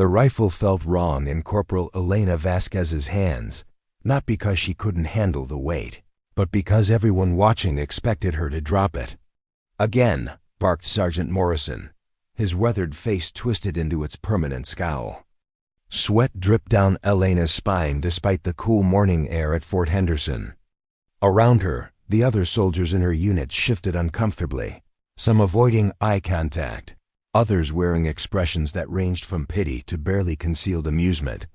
The rifle felt wrong in Corporal Elena Vasquez's hands, not because she couldn't handle the weight, but because everyone watching expected her to drop it. "Again," barked Sergeant Morrison, his weathered face twisted into its permanent scowl. Sweat dripped down Elena's spine despite the cool morning air at Fort Henderson. Around her, the other soldiers in her unit shifted uncomfortably, some avoiding eye contact, others wearing expressions that ranged from pity to barely concealed amusement.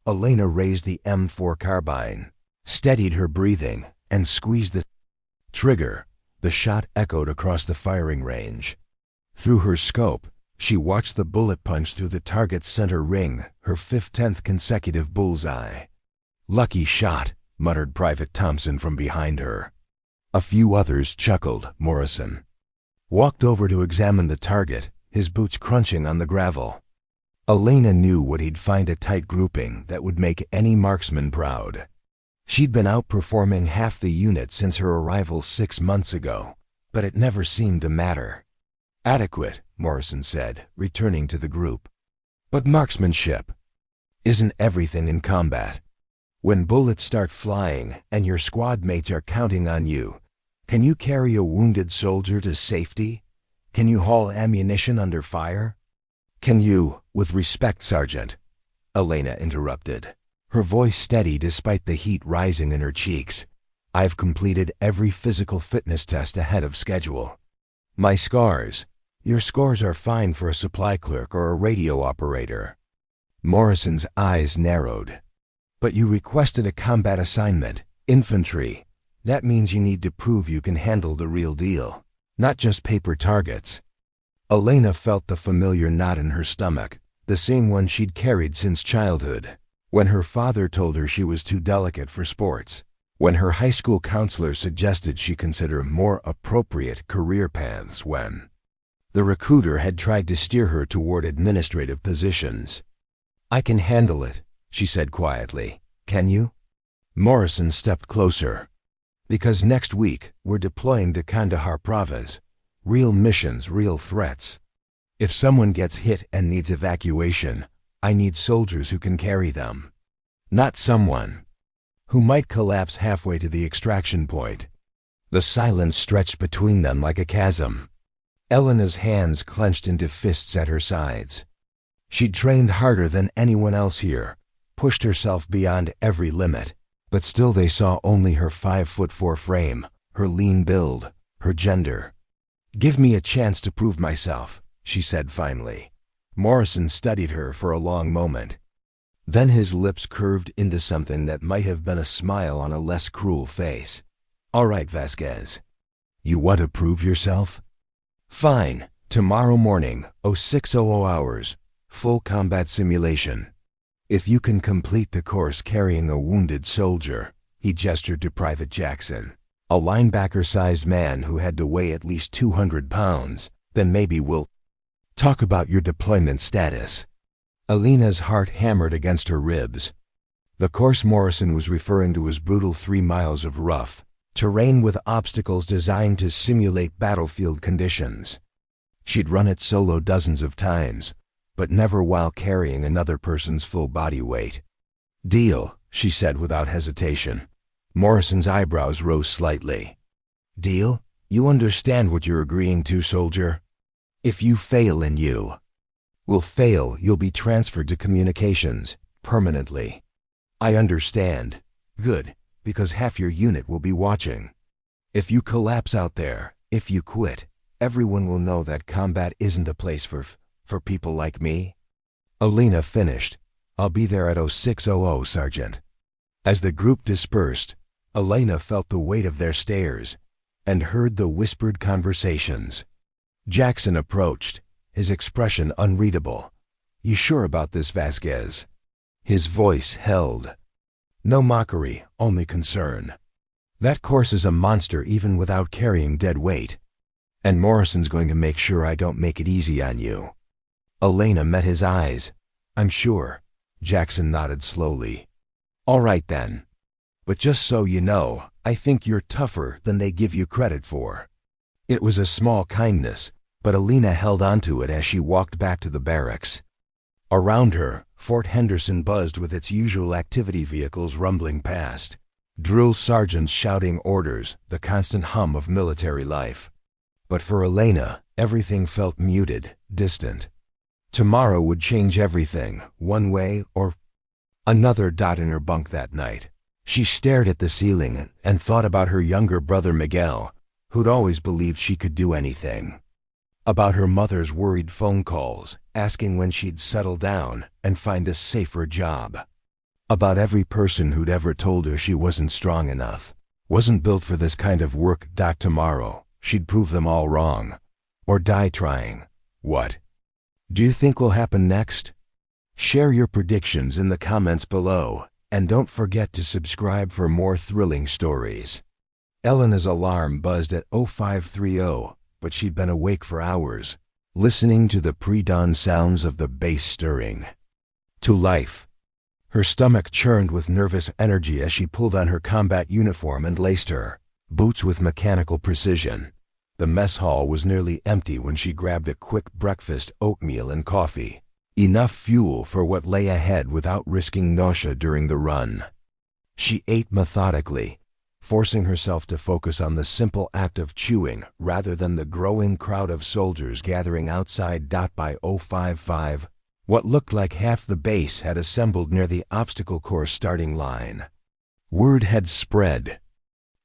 Elena raised the M4 carbine, steadied her breathing, and squeezed the trigger. The shot echoed across the firing range. Through her scope, she watched the bullet punch through the target's center ring, her 10th consecutive bullseye. "Lucky shot," muttered Private Thompson from behind her. A few others chuckled. Morrison walked over to examine the target, his boots crunching on the gravel. Elena knew what he'd find a tight grouping that would make any marksman proud. She'd been outperforming half the unit since her arrival 6 months ago, but it never seemed to matter. "Adequate," Morrison said, returning to the group. "But marksmanship isn't everything in combat. When bullets start flying and your squad mates are counting on you, can you carry a wounded soldier to safety? Can you haul ammunition under fire? Can you, with respect, Sergeant," Elena interrupted, her voice steady despite the heat rising in her cheeks. "I've completed every physical fitness test ahead of schedule. My scars, your scores are fine for a supply clerk or a radio operator." Morrison's eyes narrowed. "But you requested a combat assignment, infantry. That means you need to prove you can handle the real deal, not just paper targets." Elena felt the familiar knot in her stomach, the same one she'd carried since childhood, when her father told her she was too delicate for sports, when her high school counselor suggested she consider more appropriate career paths, when the recruiter had tried to steer her toward administrative positions. "I can handle it," she said quietly. "Can you?" Morrison stepped closer. "Because next week we're deploying to Kandahar province. Real missions, real threats. If someone gets hit and needs evacuation, I need soldiers who can carry them. Not someone who might collapse halfway to the extraction point." The silence stretched between them like a chasm. Elena's hands clenched into fists at her sides. She'd trained harder than anyone else here, pushed herself beyond every limit, but still they saw only her 5'4" frame, her lean build, her gender. "Give me a chance to prove myself," she said finally. Morrison studied her for a long moment. Then his lips curved into something that might have been a smile on a less cruel face. "All right, Vasquez. You want to prove yourself? Fine. Tomorrow morning, 0600 hours, full combat simulation. If you can complete the course carrying a wounded soldier," he gestured to Private Jackson, a linebacker-sized man who had to weigh at least 200 pounds, "then maybe we'll talk about your deployment status." Elena's heart hammered against her ribs. The course Morrison was referring to was brutal 3 miles of rough terrain with obstacles designed to simulate battlefield conditions. She'd run it solo dozens of times, but never while carrying another person's full body weight. "Deal," she said without hesitation. Morrison's eyebrows rose slightly. "Deal? You understand what you're agreeing to, soldier? If you fail and you will fail, you'll be transferred to communications, permanently." "I understand." "Good, because half your unit will be watching. If you collapse out there, if you quit, everyone will know that combat isn't a place for people like me." Elena finished. "I'll be there at 0600, Sergeant." As the group dispersed, Elena felt the weight of their stares and heard the whispered conversations. Jackson approached, his expression unreadable. "You sure about this, Vasquez?" His voice held. No mockery, only concern. "That course is a monster even without carrying dead weight. And Morrison's going to make sure I don't make it easy on you." Elena met his eyes. "I'm sure." Jackson nodded slowly. "All right then. But just so you know, I think you're tougher than they give you credit for." It was a small kindness, but Elena held on to it as she walked back to the barracks. Around her, Fort Henderson buzzed with its usual activity vehicles rumbling past. Drill sergeants shouting orders, the constant hum of military life. But for Elena, everything felt muted, distant. Tomorrow would change everything, one way or another. In her bunk that night, she stared at the ceiling and thought about her younger brother Miguel, who'd always believed she could do anything. About her mother's worried phone calls, asking when she'd settle down and find a safer job. About every person who'd ever told her she wasn't strong enough, wasn't built for this kind of work. Tomorrow, she'd prove them all wrong. Or die trying. What do you think will happen next? Share your predictions in the comments below, and don't forget to subscribe for more thrilling stories. Elena's alarm buzzed at 0530, but she'd been awake for hours, listening to the pre-dawn sounds of the base stirring to life. Her stomach churned with nervous energy as she pulled on her combat uniform and laced her boots with mechanical precision. The mess hall was nearly empty when she grabbed a quick breakfast, oatmeal and coffee. Enough fuel for what lay ahead without risking nausea during the run. She ate methodically, forcing herself to focus on the simple act of chewing rather than the growing crowd of soldiers gathering outside. By 055, what looked like half the base had assembled near the obstacle course starting line. Word had spread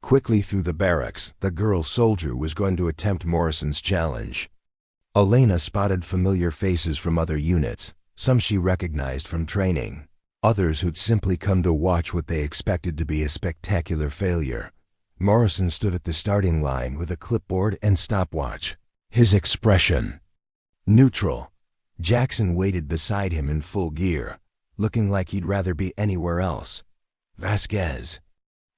quickly through the barracks. The girl soldier was going to attempt Morrison's challenge. Elena spotted familiar faces from other units, some she recognized from training, others who'd simply come to watch what they expected to be a spectacular failure. Morrison stood at the starting line with a clipboard and stopwatch, his expression neutral. Jackson waited beside him in full gear, looking like he'd rather be anywhere else. "Vasquez,"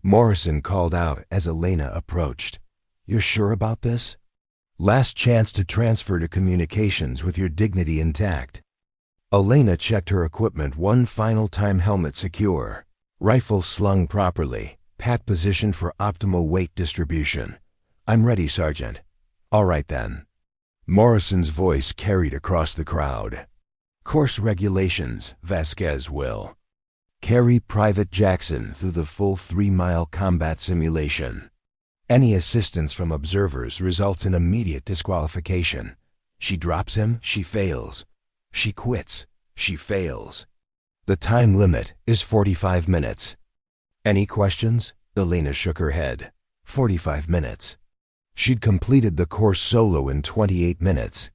Morrison called out as Elena approached. "You're sure about this? Last chance to transfer to communications with your dignity intact." Elena checked her equipment one final time. Helmet secure, rifle slung properly, pat positioned for optimal weight distribution. "I'm ready, Sergeant." "All right then." Morrison's voice carried across the crowd. "Course regulations, Vasquez will carry Private Jackson through the full 3-mile combat simulation. Any assistance from observers results in immediate disqualification. She drops him, she fails. She quits, she fails. The time limit is 45 minutes. Any questions?" Elena shook her head. 45 minutes. She'd completed the course solo in 28 minutes.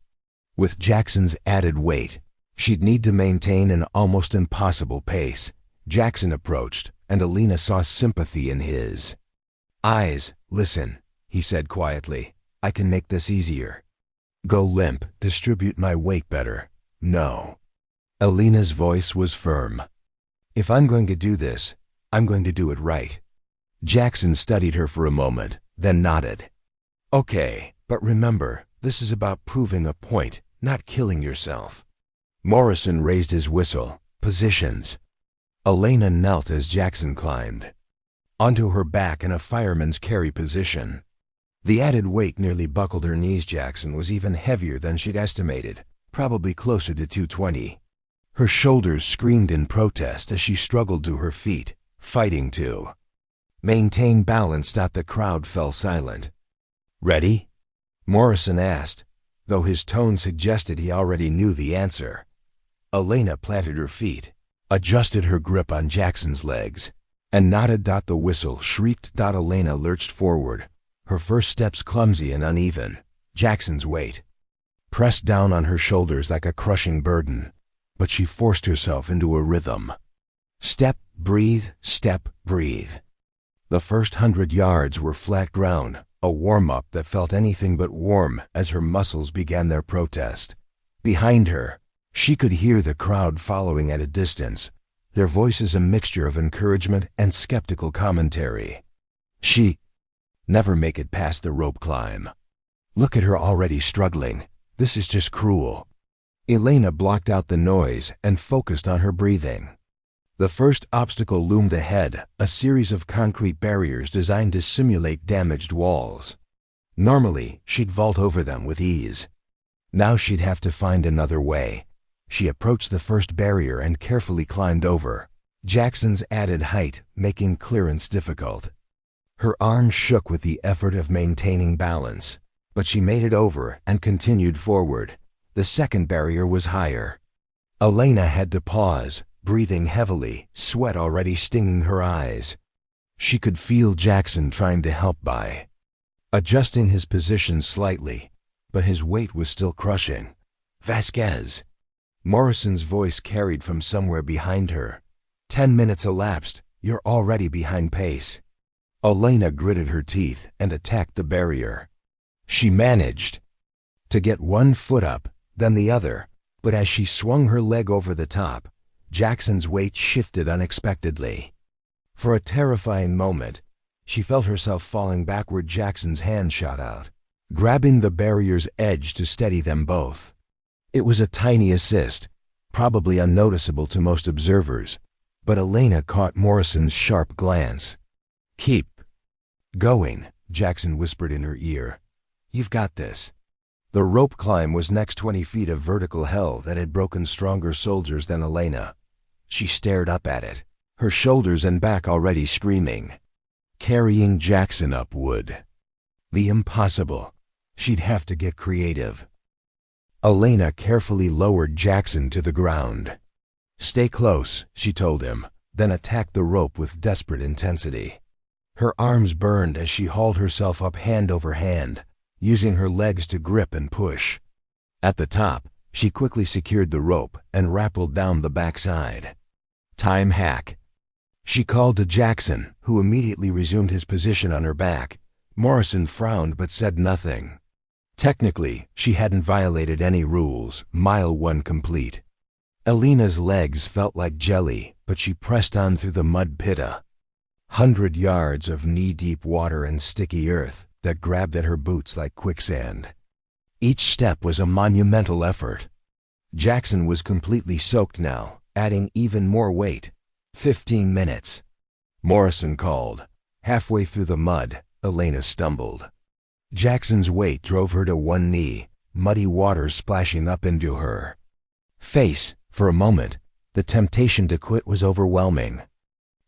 With Jackson's added weight, she'd need to maintain an almost impossible pace. Jackson approached, and Elena saw sympathy in his eyes. "Listen," he said quietly, "I can make this easier. Go limp, distribute my weight better." "No." Elena's voice was firm. "If I'm going to do this, I'm going to do it right." Jackson studied her for a moment, then nodded. "Okay, but remember, this is about proving a point, not killing yourself." Morrison raised his whistle. "Positions." Elena knelt as Jackson climbed onto her back in a fireman's carry position. The added weight nearly buckled her knees. Jackson was even heavier than she'd estimated, probably closer to 220. Her shoulders screamed in protest as she struggled to her feet, fighting to maintain balance. The crowd fell silent. "Ready?" Morrison asked, though his tone suggested he already knew the answer. Elena planted her feet, adjusted her grip on Jackson's legs, and nodded. The whistle shrieked. Elena lurched forward, her first steps clumsy and uneven. Jackson's weight pressed down on her shoulders like a crushing burden, but she forced herself into a rhythm. Step, breathe, step, breathe. The first 100 yards were flat ground, a warm-up that felt anything but warm as her muscles began their protest. Behind her, she could hear the crowd following at a distance, their voices a mixture of encouragement and skeptical commentary. She never make it past the rope climb. Look at her already struggling. This is just cruel. Elena blocked out the noise and focused on her breathing. The first obstacle loomed ahead, a series of concrete barriers designed to simulate damaged walls. Normally, she'd vault over them with ease. Now she'd have to find another way. She approached the first barrier and carefully climbed over, Jackson's added height making clearance difficult. Her arms shook with the effort of maintaining balance, but she made it over and continued forward. The second barrier was higher. Elena had to pause, breathing heavily, sweat already stinging her eyes. She could feel Jackson trying to help by adjusting his position slightly, but his weight was still crushing. "Vasquez." Morrison's voice carried from somewhere behind her. 10 minutes elapsed. You're already behind pace." Elena gritted her teeth and attacked the barrier. She managed to get one foot up, then the other, but as she swung her leg over the top, Jackson's weight shifted unexpectedly. For a terrifying moment, she felt herself falling backward. Jackson's hand shot out, grabbing the barrier's edge to steady them both. It was a tiny assist, probably unnoticeable to most observers, but Elena caught Morrison's sharp glance. "Keep going," Jackson whispered in her ear. "You've got this." The rope climb was next 20 feet of vertical hell that had broken stronger soldiers than Elena. She stared up at it, her shoulders and back already screaming. Carrying Jackson up would be impossible. She'd have to get creative. Elena carefully lowered Jackson to the ground. "Stay close," she told him, then attacked the rope with desperate intensity. Her arms burned as she hauled herself up hand over hand, using her legs to grip and push. At the top, she quickly secured the rope and rappelled down the backside. "Time hack," she called to Jackson, who immediately resumed his position on her back. Morrison frowned but said nothing. Technically, she hadn't violated any rules. Mile 1 complete. Elena's legs felt like jelly, but she pressed on through the mud pit. 100 yards of knee-deep water and sticky earth that grabbed at her boots like quicksand. Each step was a monumental effort. Jackson was completely soaked now, adding even more weight. 15 minutes. Morrison called. Halfway through the mud, Elena stumbled. Jackson's weight drove her to one knee, muddy water splashing up into her face. For a moment, the temptation to quit was overwhelming.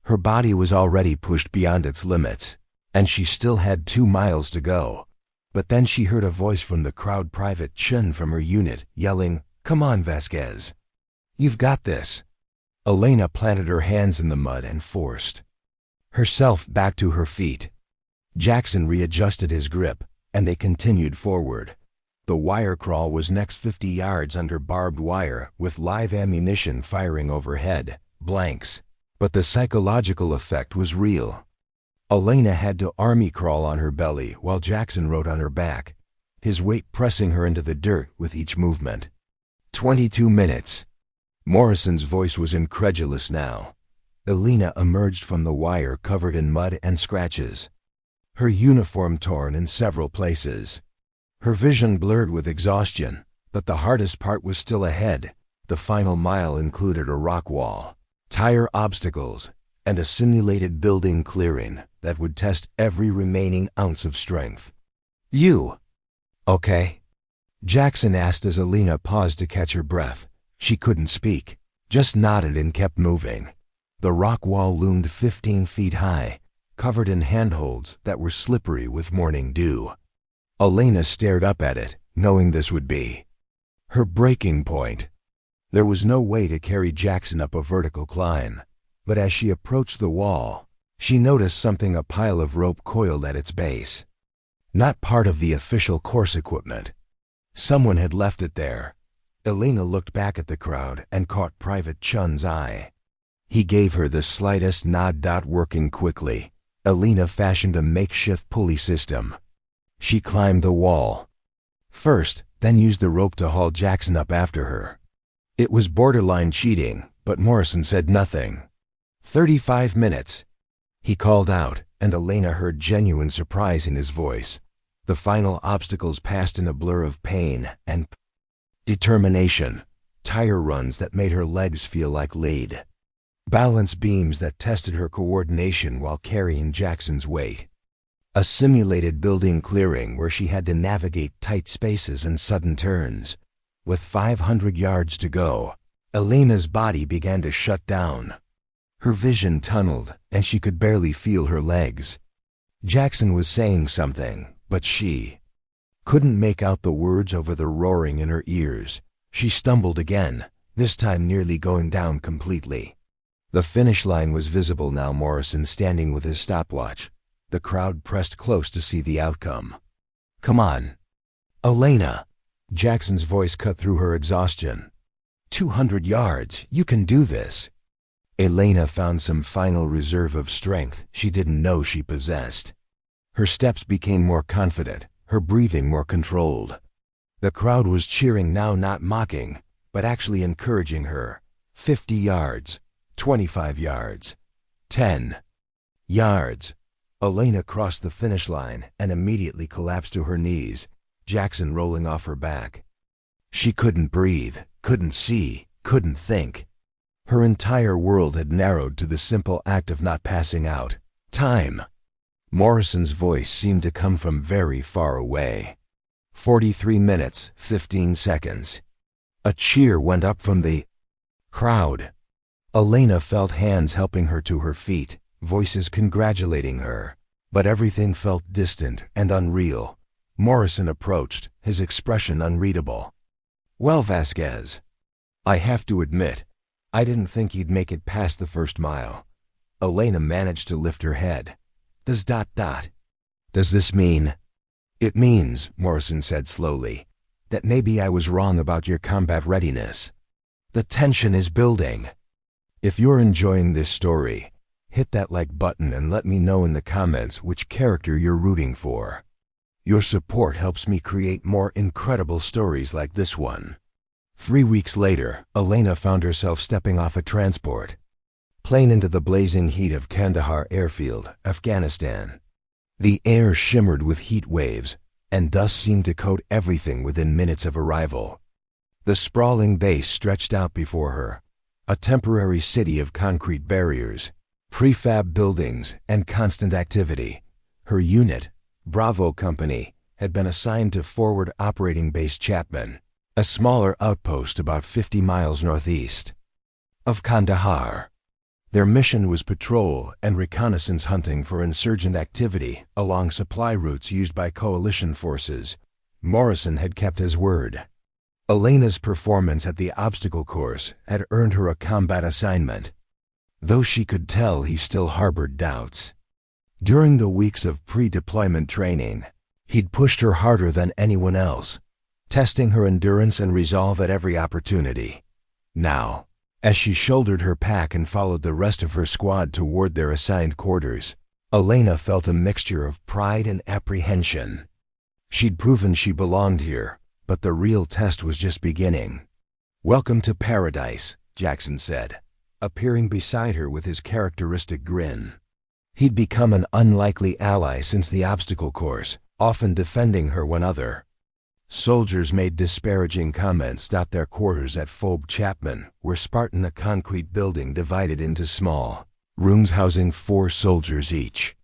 Her body was already pushed beyond its limits, and she still had 2 miles to go. But then she heard a voice from the crowd, Private Chun from her unit, yelling, "Come on, Vasquez. You've got this." Elena planted her hands in the mud and forced herself back to her feet. Jackson readjusted his grip, and they continued forward. The wire crawl was next 50 yards under barbed wire, with live ammunition firing overhead, blanks. But the psychological effect was real. Elena had to army crawl on her belly while Jackson rode on her back, his weight pressing her into the dirt with each movement. 22 minutes. Morrison's voice was incredulous now. Elena emerged from the wire covered in mud and scratches, her uniform torn in several places. Her vision blurred with exhaustion, but the hardest part was still ahead. The final mile included a rock wall, tire obstacles, and a simulated building clearing that would test every remaining ounce of strength. "You okay?" Jackson asked as Elena paused to catch her breath. She couldn't speak, just nodded and kept moving. The rock wall loomed 15 feet high, covered in handholds that were slippery with morning dew. Elena stared up at it, knowing this would be her breaking point. There was no way to carry Jackson up a vertical climb, but as she approached the wall, she noticed something, a pile of rope coiled at its base. Not part of the official course equipment. Someone had left it there. Elena looked back at the crowd and caught Private Chun's eye. He gave her the slightest nod. Working quickly, Elena fashioned a makeshift pulley system. She climbed the wall first, then used the rope to haul Jackson up after her. It was borderline cheating, but Morrison said nothing. 35 minutes. He called out, and Elena heard genuine surprise in his voice. The final obstacles passed in a blur of pain and determination. Tire runs that made her legs feel like lead. Balance beams that tested her coordination while carrying Jackson's weight. A simulated building clearing where she had to navigate tight spaces and sudden turns. With 500 yards to go, Elena's body began to shut down. Her vision tunneled, and she could barely feel her legs. Jackson was saying something, but she couldn't make out the words over the roaring in her ears. She stumbled again, this time nearly going down completely. The finish line was visible now, Morrison standing with his stopwatch. The crowd pressed close to see the outcome. "Come on, Elena," Jackson's voice cut through her exhaustion. 200 yards, you can do this." Elena found some final reserve of strength she didn't know she possessed. Her steps became more confident, her breathing more controlled. The crowd was cheering now, not mocking, but actually encouraging her. 50 yards, 25 yards, 10 yards. Elena crossed the finish line and immediately collapsed to her knees, Jackson rolling off her back. She couldn't breathe, couldn't see, couldn't think. Her entire world had narrowed to the simple act of not passing out. Time. Morrison's voice seemed to come from very far away. 43 minutes, 15 seconds. A cheer went up from the crowd. Elena felt hands helping her to her feet, voices congratulating her, but everything felt distant and unreal. Morrison approached, his expression unreadable. "Well, Vasquez, I have to admit, I didn't think you'd make it past the first mile." Elena managed to lift her head. Does this mean? "It means," Morrison said slowly, "that maybe I was wrong about your combat readiness. The tension is building. If you're enjoying this story, hit that like button and let me know in the comments which character you're rooting for. Your support helps me create more incredible stories like this one." 3 weeks later, Elena found herself stepping off a transport plane into the blazing heat of Kandahar airfield, Afghanistan. The air shimmered with heat waves, and dust seemed to coat everything within minutes of arrival. The sprawling base stretched out before her, a temporary city of concrete barriers, prefab buildings, and constant activity. Her unit, Bravo Company, had been assigned to Forward Operating Base Chapman, a smaller outpost about 50 miles northeast of Kandahar. Their mission was patrol and reconnaissance hunting for insurgent activity along supply routes used by coalition forces. Morrison had kept his word. Elena's performance at the obstacle course had earned her a combat assignment, though she could tell he still harbored doubts. During the weeks of pre-deployment training, he'd pushed her harder than anyone else, testing her endurance and resolve at every opportunity. Now, as she shouldered her pack and followed the rest of her squad toward their assigned quarters, Elena felt a mixture of pride and apprehension. She'd proven she belonged here, but the real test was just beginning. "Welcome to paradise," Jackson said, appearing beside her with his characteristic grin. He'd become an unlikely ally since the obstacle course, often defending her when other soldiers made disparaging comments. Their quarters at Fob Chapman were Spartan, a concrete building divided into small rooms housing 4 soldiers each.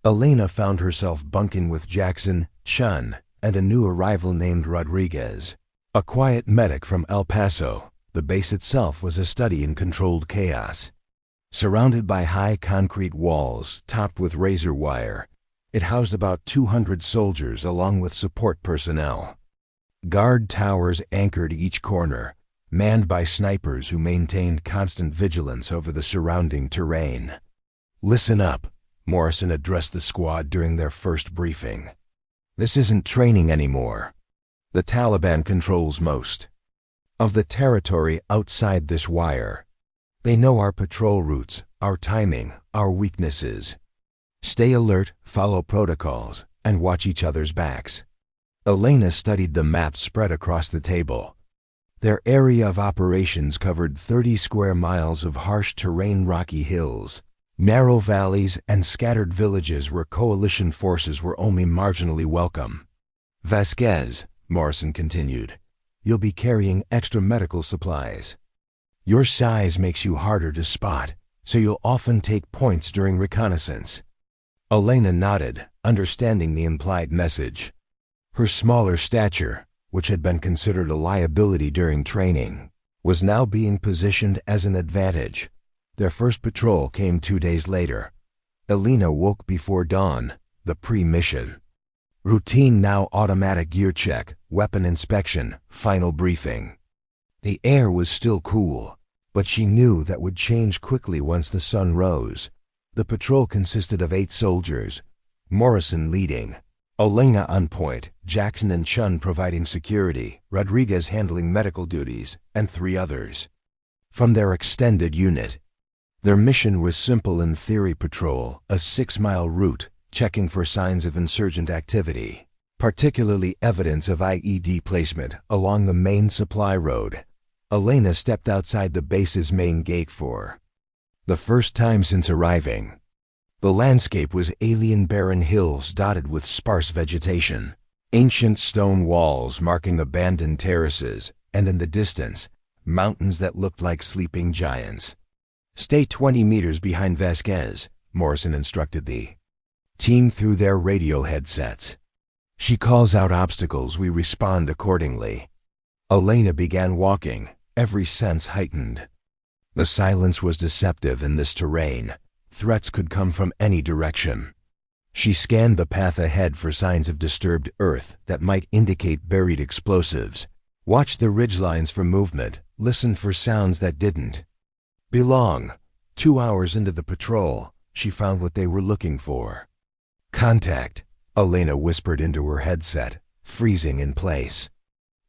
Elena found herself bunking with Jackson, Chun, and a new arrival named Rodriguez, a quiet medic from El Paso. The base itself was a study in controlled chaos. Surrounded by high concrete walls topped with razor wire, it housed about 200 soldiers along with support personnel. Guard towers anchored each corner, manned by snipers who maintained constant vigilance over the surrounding terrain. "Listen up," Morrison addressed the squad during their first briefing. "This isn't training anymore. The Taliban controls most of the territory outside this wire. They know our patrol routes, our timing, our weaknesses. Stay alert, follow protocols, and watch each other's backs." Elena studied the maps spread across the table. Their area of operations covered 30 square miles of harsh terrain, rocky hills, narrow valleys, and scattered villages where coalition forces were only marginally welcome. "Vasquez," Morrison continued, "you'll be carrying extra medical supplies. Your size makes you harder to spot, so you'll often take points during reconnaissance." Elena nodded, understanding the implied message. Her smaller stature, which had been considered a liability during training, was now being positioned as an advantage. Their first patrol came 2 days later. Elena woke before dawn, the pre-mission. Routine now automatic gear check, weapon inspection, final briefing. The air was still cool, but she knew that would change quickly once the sun rose. The patrol consisted of 8 soldiers, Morrison leading, Elena on point, Jackson and Chun providing security, Rodriguez handling medical duties, and 3 others from their extended unit. Their mission was simple in theory: patrol a 6-mile route, checking for signs of insurgent activity, particularly evidence of IED placement along the main supply road. Elena stepped outside the base's main gate for the first time since arriving. The landscape was alien barren hills dotted with sparse vegetation, ancient stone walls marking abandoned terraces, and in the distance, mountains that looked like sleeping giants. "Stay 20 meters behind Vasquez," Morrison instructed the team through their radio headsets. "She calls out obstacles, we respond accordingly." Elena began walking, every sense heightened. The silence was deceptive in this terrain. Threats could come from any direction. She scanned the path ahead for signs of disturbed earth that might indicate buried explosives, watched the ridgelines for movement, listened for sounds that didn't belong. 2 hours into the patrol, she found what they were looking for. "Contact," Elena whispered into her headset, freezing in place.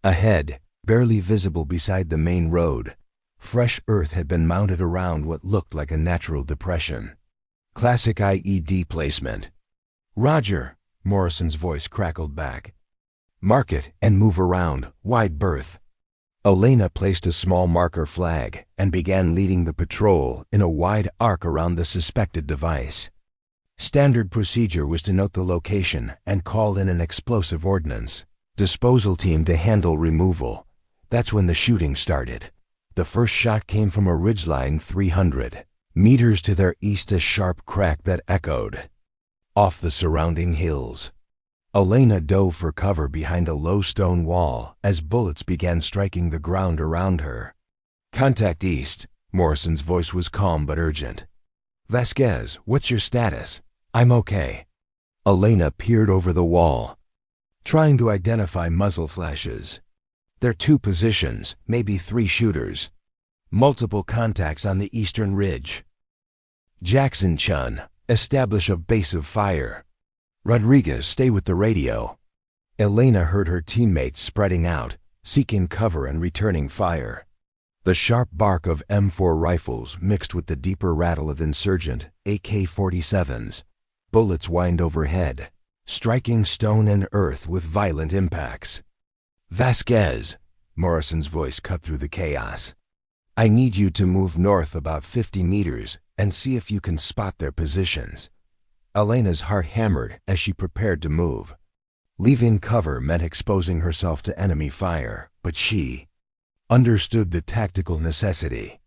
Ahead, barely visible beside the main road, fresh earth had been mounted around what looked like a natural depression. Classic IED placement. "Roger," Morrison's voice crackled back. "Mark it and move around, wide berth." Elena placed a small marker flag and began leading the patrol in a wide arc around the suspected device. Standard procedure was to note the location and call in an explosive ordnance disposal team to handle removal. That's when the shooting started. The first shot came from a ridgeline 300 meters to their east, a sharp crack that echoed off the surrounding hills. Elena dove for cover behind a low stone wall as bullets began striking the ground around her. "Contact east," Morrison's voice was calm but urgent. "Vasquez, what's your status?" "I'm okay." Elena peered over the wall, trying to identify muzzle flashes. "There are 2 positions, maybe 3 shooters. Multiple contacts on the eastern ridge. Jackson, Chun, establish a base of fire. Rodriguez, stay with the radio." Elena heard her teammates spreading out, seeking cover and returning fire. The sharp bark of M4 rifles mixed with the deeper rattle of insurgent AK-47s. Bullets whined overhead, striking stone and earth with violent impacts. "Vasquez," Morrison's voice cut through the chaos. "I need you to move north about 50 meters and see if you can spot their positions." Elena's heart hammered as she prepared to move. Leaving cover meant exposing herself to enemy fire, but she understood the tactical necessity.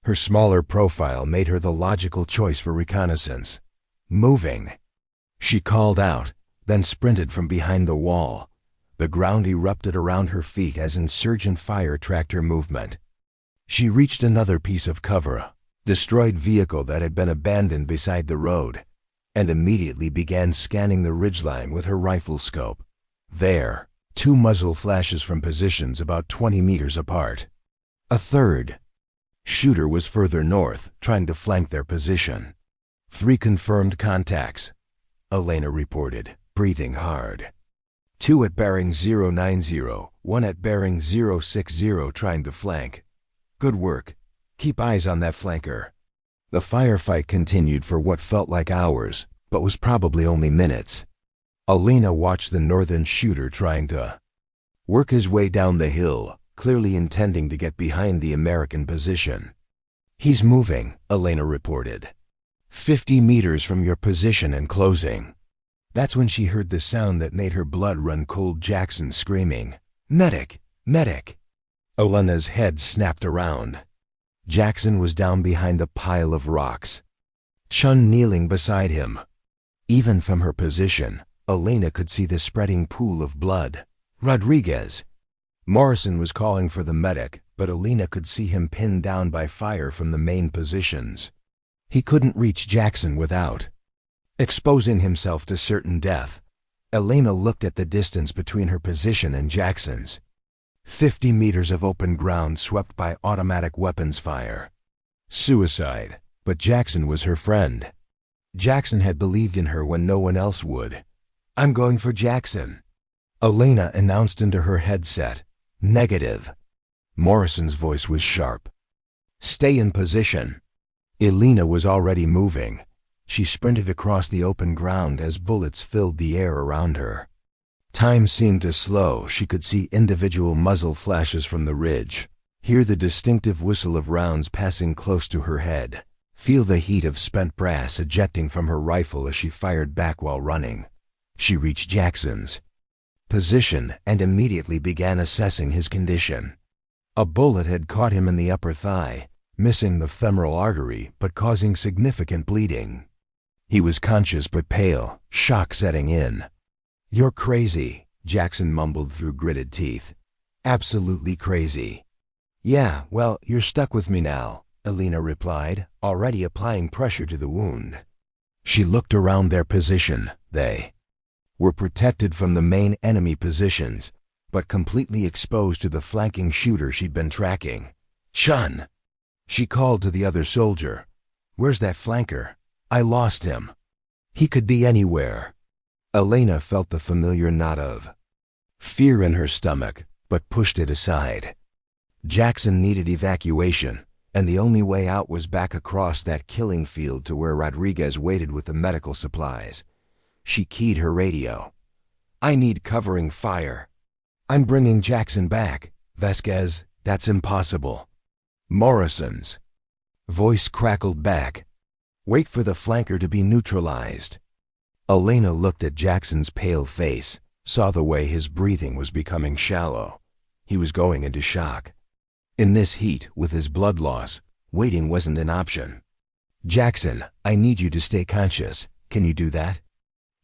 Her smaller profile made her the logical choice for reconnaissance. "Moving." She called out, then sprinted from behind the wall. The ground erupted around her feet as insurgent fire tracked her movement. She reached another piece of cover, a destroyed vehicle that had been abandoned beside the road, and immediately began scanning the ridgeline with her rifle scope. There, 2 muzzle flashes from positions about 20 meters apart. A third shooter was further north, trying to flank their position. 3 confirmed contacts, Elena reported, breathing hard. 2 at bearing 090, 1 at bearing 060 trying to flank. "Good work. Keep eyes on that flanker." The firefight continued for what felt like hours, but was probably only minutes. Elena watched the northern shooter trying to work his way down the hill, clearly intending to get behind the American position. "He's moving," Elena reported. 50 meters from your position and closing." That's when she heard the sound that made her blood run cold. Jackson screaming, "Medic! Medic!" Elena's head snapped around. Jackson was down behind a pile of rocks, Chun kneeling beside him. Even from her position, Elena could see the spreading pool of blood. "Rodriguez!" Morrison was calling for the medic, but Elena could see him pinned down by fire from the main positions. He couldn't reach Jackson without exposing himself to certain death. Elena looked at the distance between her position and Jackson's. 50 meters of open ground swept by automatic weapons fire. Suicide, but Jackson was her friend. Jackson had believed in her when no one else would. "I'm going for Jackson," Elena announced into her headset. "Negative." Morrison's voice was sharp. "Stay in position." Elena was already moving. She sprinted across the open ground as bullets filled the air around her. Time seemed to slow. She could see individual muzzle flashes from the ridge, hear the distinctive whistle of rounds passing close to her head, feel the heat of spent brass ejecting from her rifle as she fired back while running. She reached Jackson's position and immediately began assessing his condition. A bullet had caught him in the upper thigh, missing the femoral artery but causing significant bleeding. He was conscious but pale, shock setting in. "You're crazy," Jackson mumbled through gritted teeth. "Absolutely crazy." "Yeah, well, you're stuck with me now," Elena replied, already applying pressure to the wound. She looked around their position. They were protected from the main enemy positions, but completely exposed to the flanking shooter she'd been tracking. "Chun!" She called to the other soldier. "Where's that flanker? I lost him." "He could be anywhere." Elena felt the familiar knot of fear in her stomach, but pushed it aside. Jackson needed evacuation, and the only way out was back across that killing field to where Rodriguez waited with the medical supplies. She keyed her radio. "I need covering fire." "I'm bringing Jackson back, Vasquez. That's impossible." Morrison's voice crackled back. "Wait for the flanker to be neutralized." Elena looked at Jackson's pale face, saw the way his breathing was becoming shallow. He was going into shock. In this heat, with his blood loss, waiting wasn't an option. "Jackson, I need you to stay conscious. Can you do that?"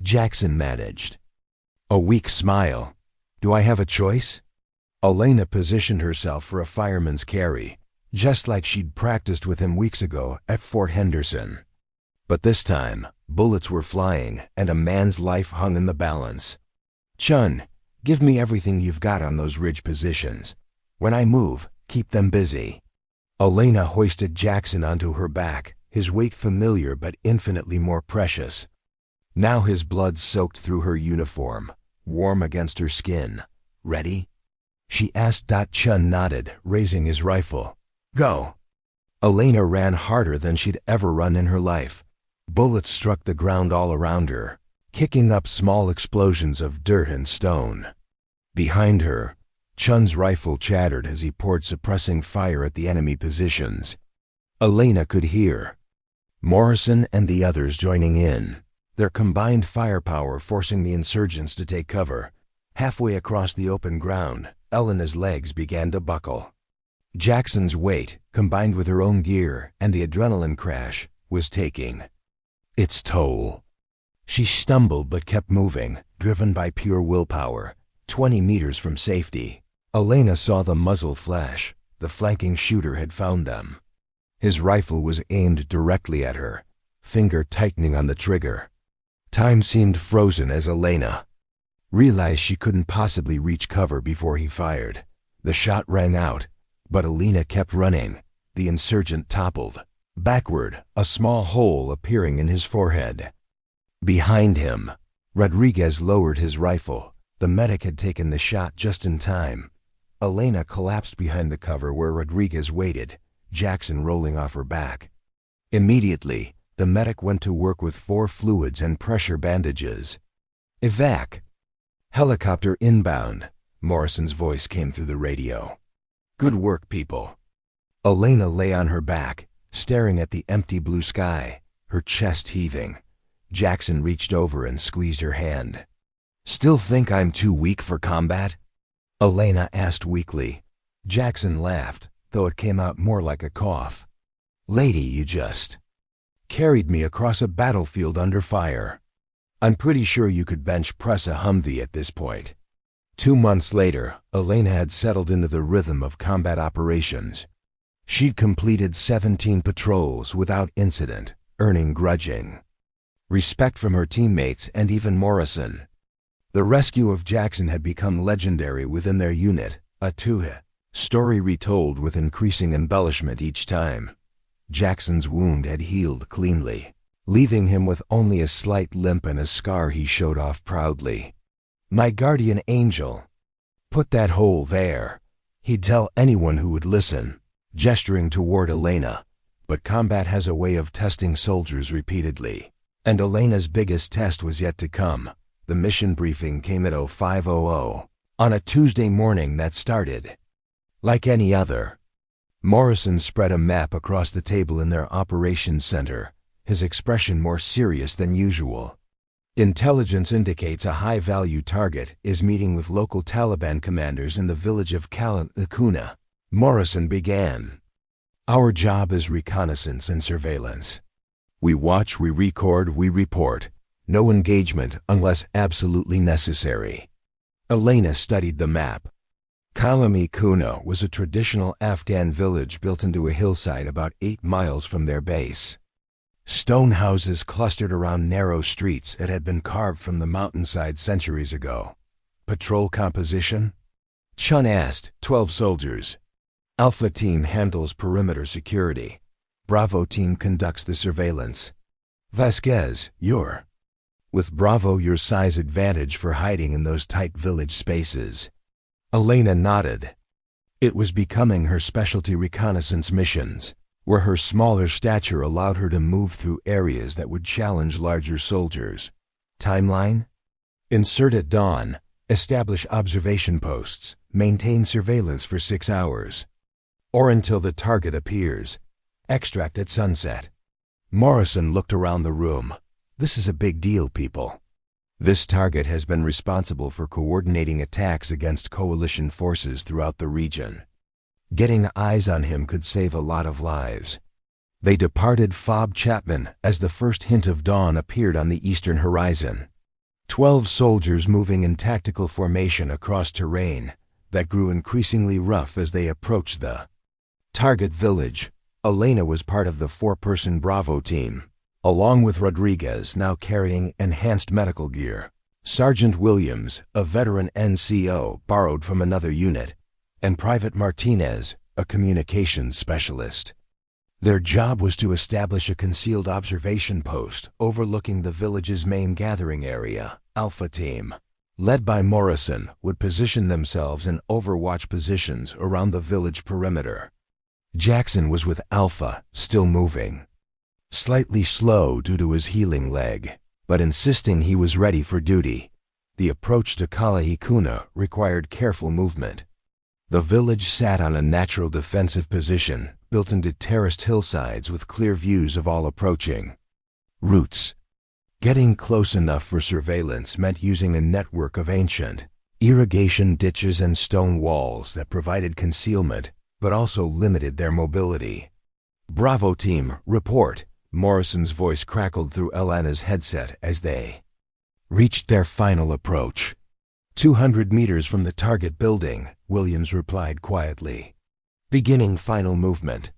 Jackson managed a weak smile. "Do I have a choice?" Elena positioned herself for a fireman's carry, just like she'd practiced with him weeks ago at Fort Henderson. But this time, bullets were flying and a man's life hung in the balance. "Chun, give me everything you've got on those ridge positions. When I move, keep them busy." Elena hoisted Jackson onto her back, his weight familiar but infinitely more precious. Now his blood soaked through her uniform, warm against her skin. "Ready?" she asked. Chun nodded, raising his rifle. "Go." Elena ran harder than she'd ever run in her life. Bullets struck the ground all around her, kicking up small explosions of dirt and stone. Behind her, Chun's rifle chattered as he poured suppressing fire at the enemy positions. Elena could hear Morrison and the others joining in, their combined firepower forcing the insurgents to take cover. Halfway across the open ground, Elena's legs began to buckle. Jackson's weight, combined with her own gear and the adrenaline crash, was taking its toll. She stumbled but kept moving, driven by pure willpower. 20 meters from safety, Elena saw the muzzle flash. The flanking shooter had found them. His rifle was aimed directly at her, finger tightening on the trigger. Time seemed frozen as Elena realized she couldn't possibly reach cover before he fired. The shot rang out, but Elena kept running. The insurgent toppled backward, a small hole appearing in his forehead. Behind him, Rodriguez lowered his rifle. The medic had taken the shot just in time. Elena collapsed behind the cover where Rodriguez waited, Jackson rolling off her back. Immediately, the medic went to work with 4 fluids and pressure bandages. "Evac. Helicopter inbound," Morrison's voice came through the radio. "Good work, people." Elena lay on her back, staring at the empty blue sky, her chest heaving. Jackson reached over and squeezed her hand. "Still think I'm too weak for combat?" Elena asked weakly. Jackson laughed, though it came out more like a cough. "Lady, you just carried me across a battlefield under fire. I'm pretty sure you could bench press a Humvee at this point." 2 months later, Elena had settled into the rhythm of combat operations. She'd completed 17 patrols without incident, earning grudging respect from her teammates and even Morrison. The rescue of Jackson had become legendary within their unit, a story retold with increasing embellishment each time. Jackson's wound had healed cleanly, leaving him with only a slight limp and a scar he showed off proudly. "My guardian angel. Put that hole there," he'd tell anyone who would listen, gesturing toward Elena. But combat has a way of testing soldiers repeatedly. And Elena's biggest test was yet to come. The mission briefing came at 05:00 on a Tuesday morning that started like any other. Morrison spread a map across the table in their operations center, his expression more serious than usual. "Intelligence indicates a high-value target is meeting with local Taliban commanders in the village of Kuna," Morrison began. "Our job is reconnaissance and surveillance. We watch, we record, we report. No engagement unless absolutely necessary." Elena studied the map. Kuna was a traditional Afghan village built into a hillside about 8 miles from their base. Stone houses clustered around narrow streets that had been carved from the mountainside centuries ago. "Patrol composition?" Chun asked. 12 soldiers. Alpha team handles perimeter security. Bravo team conducts the surveillance. Vasquez, you're with Bravo your size advantage for hiding in those tight village spaces. Elena nodded. It was becoming her specialty reconnaissance missions, where her smaller stature allowed her to move through areas that would challenge larger soldiers. Timeline? Insert at dawn, establish observation posts, maintain surveillance for 6 hours. Or until the target appears. Extract at sunset. Morrison looked around the room. "This is a big deal, people. This target has been responsible for coordinating attacks against coalition forces throughout the region. Getting eyes on him could save a lot of lives." They departed Fob Chapman as the first hint of dawn appeared on the eastern horizon. 12 soldiers moving in tactical formation across terrain that grew increasingly rough as they approached the target village. Elena was part of the 4-person Bravo team, along with Rodriguez, now carrying enhanced medical gear, Sergeant Williams, a veteran NCO borrowed from another unit, and Private Martinez, a communications specialist. Their job was to establish a concealed observation post overlooking the village's main gathering area. Alpha team, led by Morrison, would position themselves in overwatch positions around the village perimeter. Jackson was with Alpha, still moving. Slightly slow due to his healing leg, but insisting he was ready for duty. The approach to Kuna required careful movement. The village sat on a natural defensive position, built into terraced hillsides with clear views of all approaching routes. Getting close enough for surveillance meant using a network of ancient irrigation ditches and stone walls that provided concealment, but also limited their mobility. "Bravo team, report." Morrison's voice crackled through Elena's headset as they reached their final approach. 200 meters from the target building, Williams replied quietly. "Beginning final movement."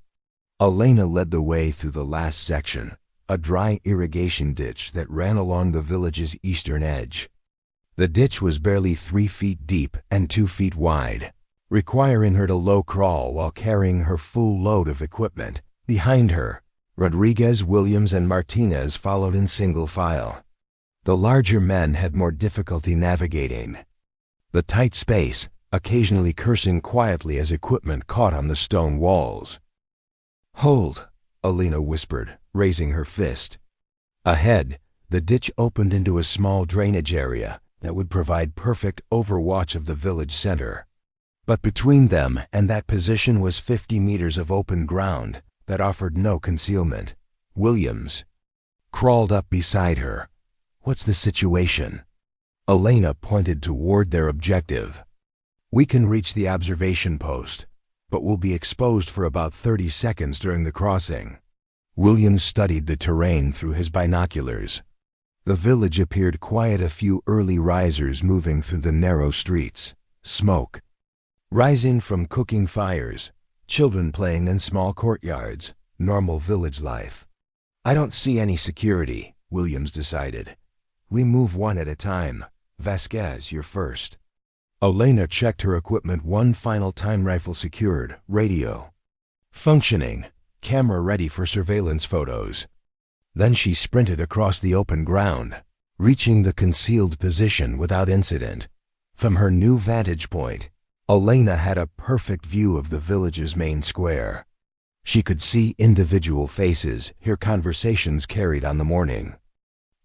Elena led the way through the last section, a dry irrigation ditch that ran along the village's eastern edge. The ditch was barely 3 feet deep and 2 feet wide, requiring her to low crawl while carrying her full load of equipment. Behind her, Rodriguez, Williams, and Martinez followed in single file. The larger men had more difficulty navigating the tight space, occasionally cursing quietly as equipment caught on the stone walls. "Hold," Elena whispered, raising her fist. Ahead, the ditch opened into a small drainage area that would provide perfect overwatch of the village center. But between them and that position was 50 meters of open ground that offered no concealment. Williams crawled up beside her. "What's the situation?" Elena pointed toward their objective. "We can reach the observation post, but we'll be exposed for about 30 seconds during the crossing." Williams studied the terrain through his binoculars. The village appeared quiet, a few early risers moving through the narrow streets, smoke rising from cooking fires, children playing in small courtyards, normal village life. I don't see any security, Williams decided. We move one at a time. Vasquez, you're first. Elena checked her equipment one final time, rifle secured, radio functioning, camera ready for surveillance photos. Then she sprinted across the open ground, reaching the concealed position without incident. From her new vantage point, Elena had a perfect view of the village's main square. She could see individual faces, hear conversations carried on the morning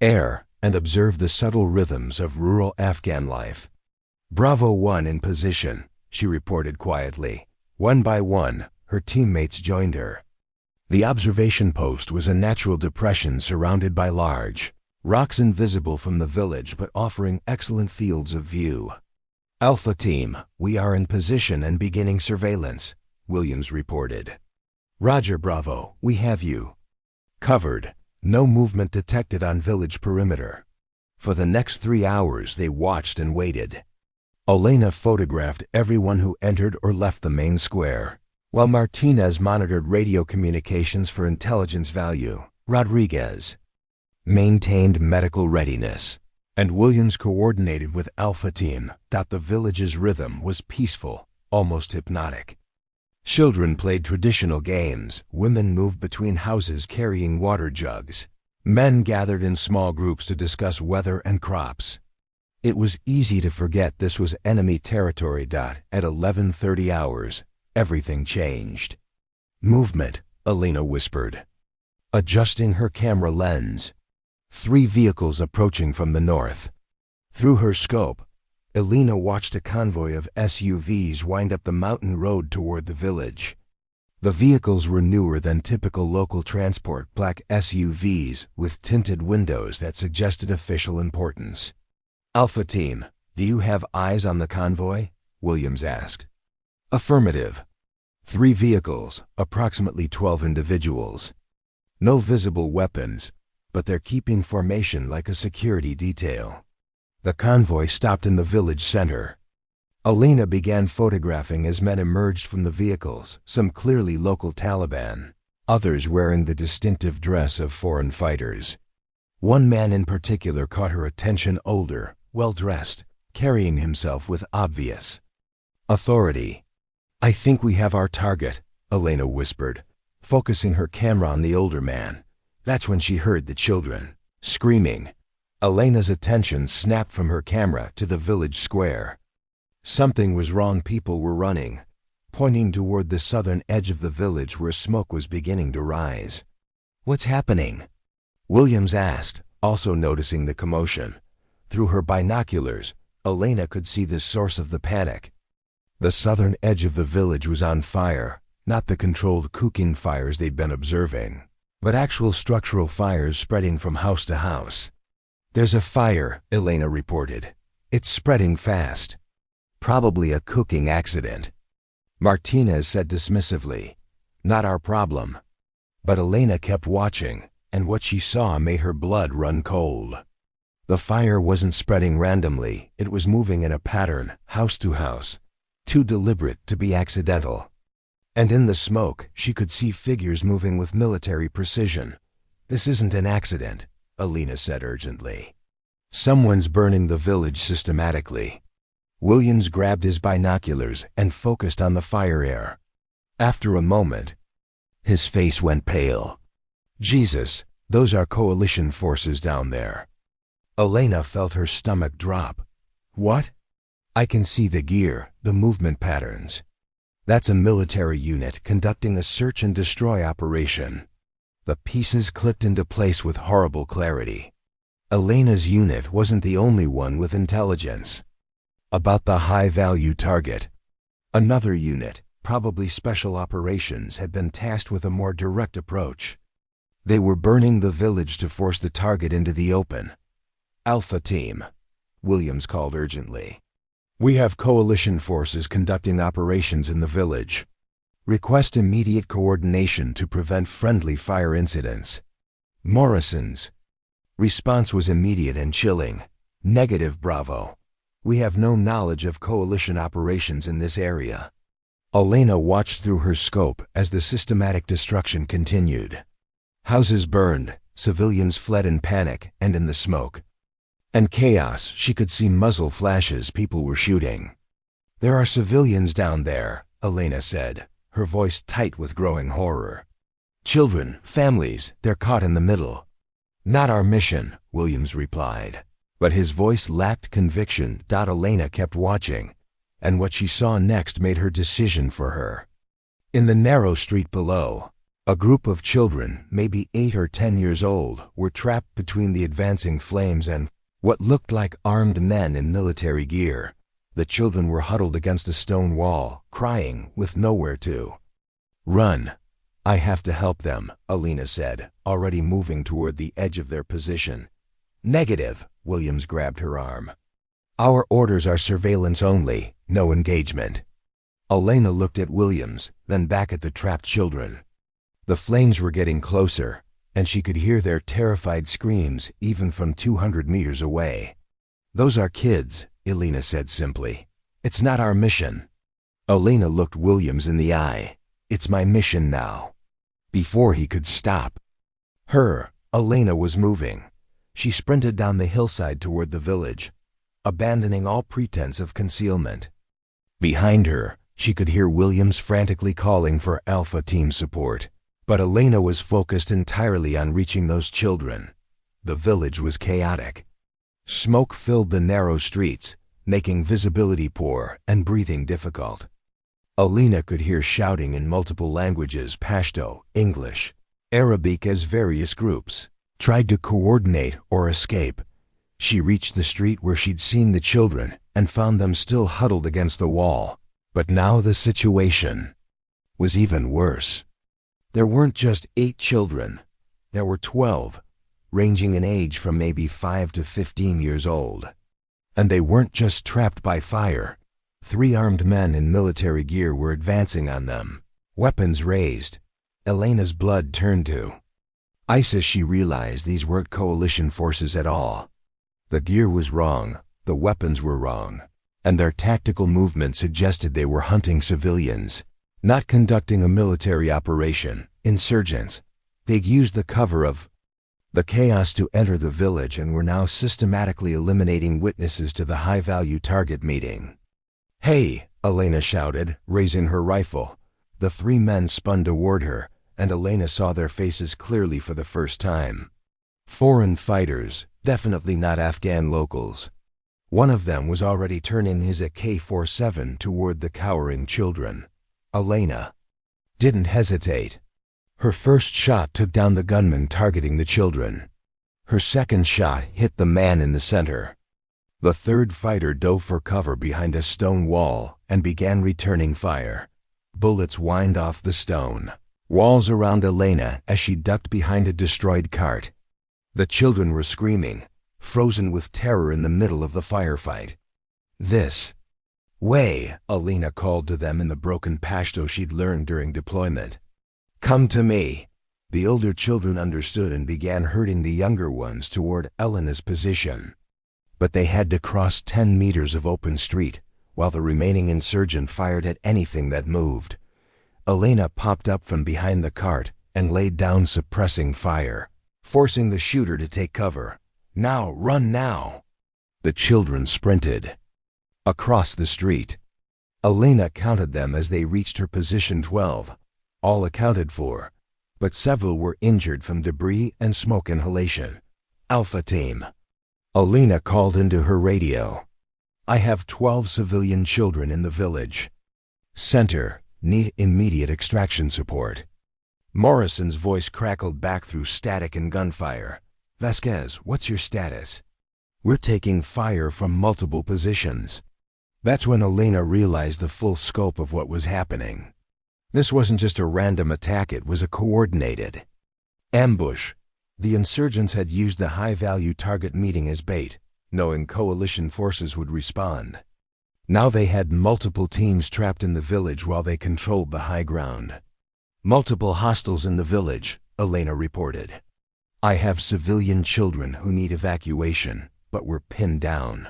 air, and observe the subtle rhythms of rural Afghan life. Bravo 1 in position, she reported quietly. One by one, her teammates joined her. The observation post was a natural depression surrounded by large rocks, invisible from the village but offering excellent fields of view. Alpha Team, we are in position and beginning surveillance, Williams reported. Roger Bravo, we have you covered. No movement detected on village perimeter. For the next 3 hours they watched and waited. Elena photographed everyone who entered or left the main square, while Martinez monitored radio communications for intelligence value. Rodriguez maintained medical readiness, and Williams coordinated with Alpha Team. The village's rhythm was peaceful, almost hypnotic. Children played traditional games, women moved between houses carrying water jugs, men gathered in small groups to discuss weather and crops. It was easy to forget this was enemy territory. At 11:30 hours, everything changed. Movement, Elena whispered, adjusting her camera lens. 3 vehicles approaching from the north. Through her scope, Elena watched a convoy of SUVs wind up the mountain road toward the village. The vehicles were newer than typical local transport, black SUVs with tinted windows that suggested official importance. Alpha Team, do you have eyes on the convoy? Williams asked. Affirmative. 3 vehicles, approximately 12 individuals. No visible weapons, but they're keeping formation like a security detail. The convoy stopped in the village center. Elena began photographing as men emerged from the vehicles, some clearly local Taliban, others wearing the distinctive dress of foreign fighters. One man in particular caught her attention, older, well-dressed, carrying himself with obvious authority. I think we have our target, Elena whispered, focusing her camera on the older man. That's when she heard the children screaming. Elena's attention snapped from her camera to the village square. Something was wrong. People were running, pointing toward the southern edge of the village where smoke was beginning to rise. What's happening? Williams asked, also noticing the commotion. Through her binoculars, Elena could see the source of the panic. The southern edge of the village was on fire, not the controlled cooking fires they'd been observing, but actual structural fires spreading from house to house. There's a fire, Elena reported. It's spreading fast. Probably a cooking accident. Martinez said dismissively. Not our problem. But Elena kept watching, and what she saw made her blood run cold. The fire wasn't spreading randomly, it was moving in a pattern, house to house, too deliberate to be accidental. And in the smoke, she could see figures moving with military precision. This isn't an accident, Elena said urgently. Someone's burning the village systematically. Williams grabbed his binoculars and focused on the fire air. After a moment, his face went pale. Jesus, those are coalition forces down there. Elena felt her stomach drop. What? I can see the gear, the movement patterns. That's a military unit conducting a search and destroy operation. The pieces clicked into place with horrible clarity. Elena's unit wasn't the only one with intelligence about the high-value target. Another unit, probably special operations, had been tasked with a more direct approach. They were burning the village to force the target into the open. Alpha Team, Williams called urgently. We have coalition forces conducting operations in the village. Request immediate coordination to prevent friendly fire incidents. Morrison's Response was immediate and chilling. Negative, Bravo. We have no knowledge of coalition operations in this area. Elena watched through her scope as the systematic destruction continued. Houses burned, civilians fled in panic and in the smoke. And chaos, she could see muzzle flashes, people were shooting. There are civilians down there, Elena said, her voice tight with growing horror. Children, families, they're caught in the middle. Not our mission, Williams replied. But his voice lacked conviction. Elena kept watching, and what she saw next made her decision for her. In the narrow street below, a group of children, maybe 8 or 10 years old, were trapped between the advancing flames and what looked like armed men in military gear. The children were huddled against a stone wall, crying, with nowhere to run. I have to help them, Elena said, already moving toward the edge of their position. Negative, Williams grabbed her arm. Our orders are surveillance only, no engagement. Elena looked at Williams, then back at the trapped children. The flames were getting closer, and she could hear their terrified screams even from 200 meters away. Those are kids, Elena said simply. It's not our mission. Elena looked Williams in the eye. It's my mission now. Before he could stop her, Elena was moving. She sprinted down the hillside toward the village, abandoning all pretense of concealment. Behind her, she could hear Williams frantically calling for Alpha Team support. But Elena was focused entirely on reaching those children. The village was chaotic. Smoke filled the narrow streets, making visibility poor and breathing difficult. Elena could hear shouting in multiple languages: Pashto, English, Arabic, as various groups tried to coordinate or escape. She reached the street where she'd seen the children and found them still huddled against the wall. But now the situation was even worse. There weren't just 8 children. There were 12, ranging in age from maybe 5 to 15 years old. And they weren't just trapped by fire. 3 armed men in military gear were advancing on them, weapons raised. Elena's blood turned to ice as she realized these weren't coalition forces at all. The gear was wrong, the weapons were wrong, and their tactical movement suggested they were hunting civilians, not conducting a military operation. Insurgents. They'd used the cover of the chaos to enter the village and were now systematically eliminating witnesses to the high-value target meeting. Hey, Elena shouted, raising her rifle. The 3 men spun toward her, and Elena saw their faces clearly for the first time. Foreign fighters, definitely not Afghan locals. One of them was already turning his AK-47 toward the cowering children. Elena didn't hesitate. Her first shot took down the gunman targeting the children. Her second shot hit the man in the center. The third fighter dove for cover behind a stone wall and began returning fire. Bullets whined off the stone walls around Elena as she ducked behind a destroyed cart. The children were screaming, frozen with terror in the middle of the firefight. This way, Elena called to them in the broken Pashto she'd learned during deployment. Come to me. The older children understood and began herding the younger ones toward Elena's position. But they had to cross 10 meters of open street, while the remaining insurgent fired at anything that moved. Elena popped up from behind the cart and laid down, suppressing fire, forcing the shooter to take cover. Now, run now! The children sprinted across the street. Elena counted them as they reached her position: 12, all accounted for, but several were injured from debris and smoke inhalation. Alpha Team. Elena called into her radio. I have 12 civilian children in the village. Center, need immediate extraction support. Morrison's voice crackled back through static and gunfire. Vasquez, what's your status? We're taking fire from multiple positions. That's when Elena realized the full scope of what was happening. This wasn't just a random attack, it was a coordinated ambush. The insurgents had used the high-value target meeting as bait, knowing coalition forces would respond. Now they had multiple teams trapped in the village while they controlled the high ground. Multiple hostiles in the village, Elena reported. I have civilian children who need evacuation, but we're pinned down."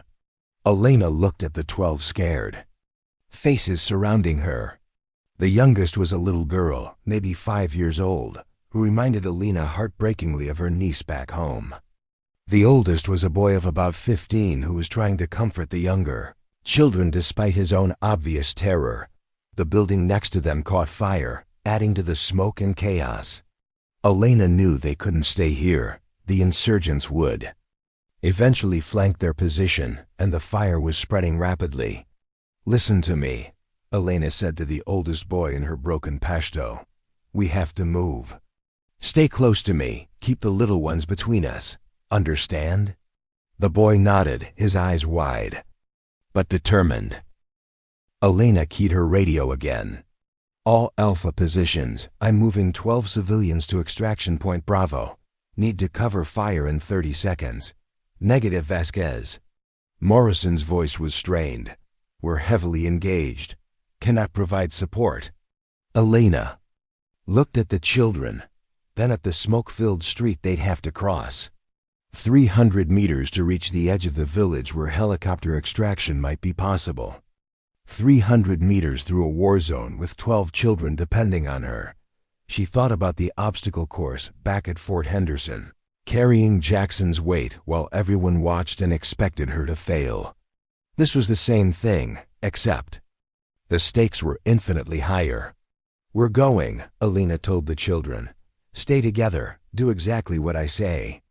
Elena looked at the 12 scared faces surrounding her. The youngest was a little girl, maybe 5 years old, who reminded Elena heartbreakingly of her niece back home. The oldest was a boy of about 15 who was trying to comfort the younger children despite his own obvious terror. The building next to them caught fire, adding to the smoke and chaos. Elena knew they couldn't stay here. The insurgents would eventually flank their position, and the fire was spreading rapidly. "Listen to me," Elena said to the oldest boy in her broken Pashto. "We have to move. Stay close to me. Keep the little ones between us. Understand?" The boy nodded, his eyes wide, but determined. Elena keyed her radio again. "All Alpha positions. I'm moving 12 civilians to extraction point Bravo. Need to cover fire in 30 seconds. Negative, Vasquez." Morrison's voice was strained. "We're heavily engaged. Cannot provide support." Elena looked at the children, then at the smoke-filled street they'd have to cross. 300 meters to reach the edge of the village where helicopter extraction might be possible. 300 meters through a war zone with 12 children depending on her. She thought about the obstacle course back at Fort Henderson, carrying Jackson's weight while everyone watched and expected her to fail. This was the same thing, except the stakes were infinitely higher. "We're going," Elena told the children. "Stay together, do exactly what I say."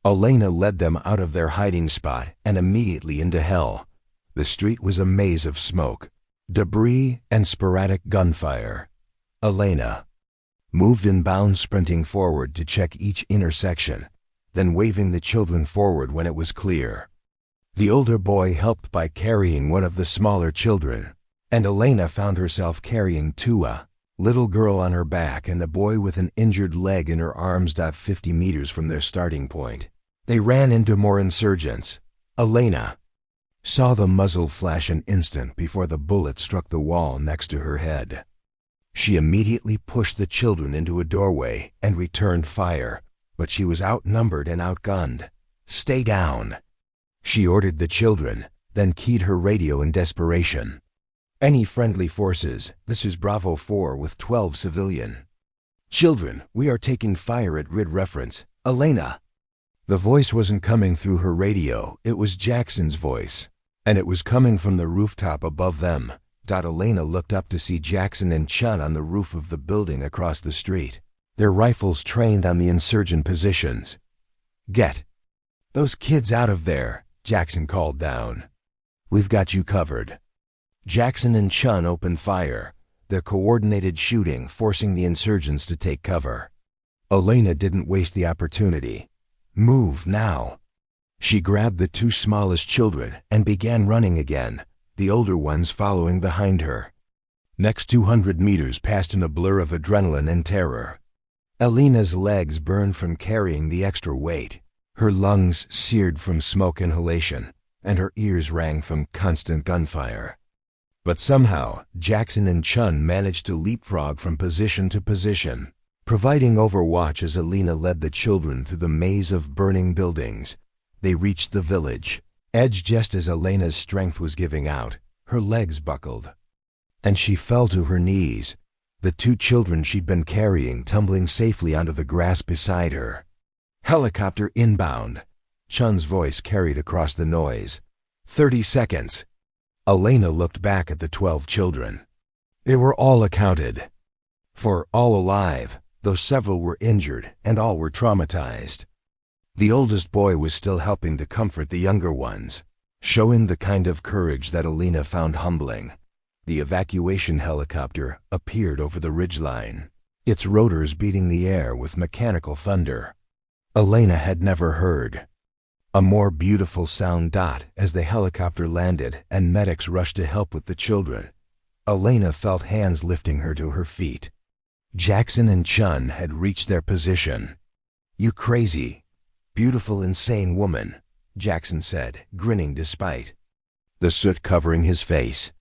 Elena led them out of their hiding spot and immediately into hell. The street was a maze of smoke, debris, and sporadic gunfire. Elena moved in bounds, sprinting forward to check each intersection, then waving the children forward when it was clear. The older boy helped by carrying one of the smaller children, and Elena found herself carrying Tua, little girl on her back and a boy with an injured leg in her arms. 50 meters from their starting point, they ran into more insurgents. Elena saw the muzzle flash an instant before the bullet struck the wall next to her head. She immediately pushed the children into a doorway and returned fire, but she was outnumbered and outgunned. "Stay down," she ordered the children, then keyed her radio in desperation. "Any friendly forces? This is Bravo 4 with 12 civilian children. We are taking fire at RID reference. Elena." The voice wasn't coming through her radio, it was Jackson's voice, and it was coming from the rooftop above them. Elena looked up to see Jackson and Chun on the roof of the building across the street, their rifles trained on the insurgent positions. "Get those kids out of there," Jackson called down. "We've got you covered." Jackson and Chun opened fire, their coordinated shooting forcing the insurgents to take cover. Elena didn't waste the opportunity. "Move now." She grabbed the 2 smallest children and began running again, the older ones following behind her. Next 200 meters passed in a blur of adrenaline and terror. Elena's legs burned from carrying the extra weight, her lungs seared from smoke inhalation, and her ears rang from constant gunfire. But somehow, Jackson and Chun managed to leapfrog from position to position, providing overwatch as Elena led the children through the maze of burning buildings. They reached the village edge just as Elena's strength was giving out. Her legs buckled, and she fell to her knees, the 2 children she'd been carrying tumbling safely onto the grass beside her. "Helicopter inbound," Chun's voice carried across the noise. 30 seconds. Elena looked back at the 12 children. They were all accounted for, all alive, though several were injured and all were traumatized. The oldest boy was still helping to comfort the younger ones, showing the kind of courage that Elena found humbling. The evacuation helicopter appeared over the ridgeline, its rotors beating the air with mechanical thunder. Elena had never heard a more beautiful sound. As the helicopter landed and medics rushed to help with the children, Elena felt hands lifting her to her feet. Jackson and Chun had reached their position. "You crazy, beautiful, insane woman," Jackson said, grinning despite the soot covering his face.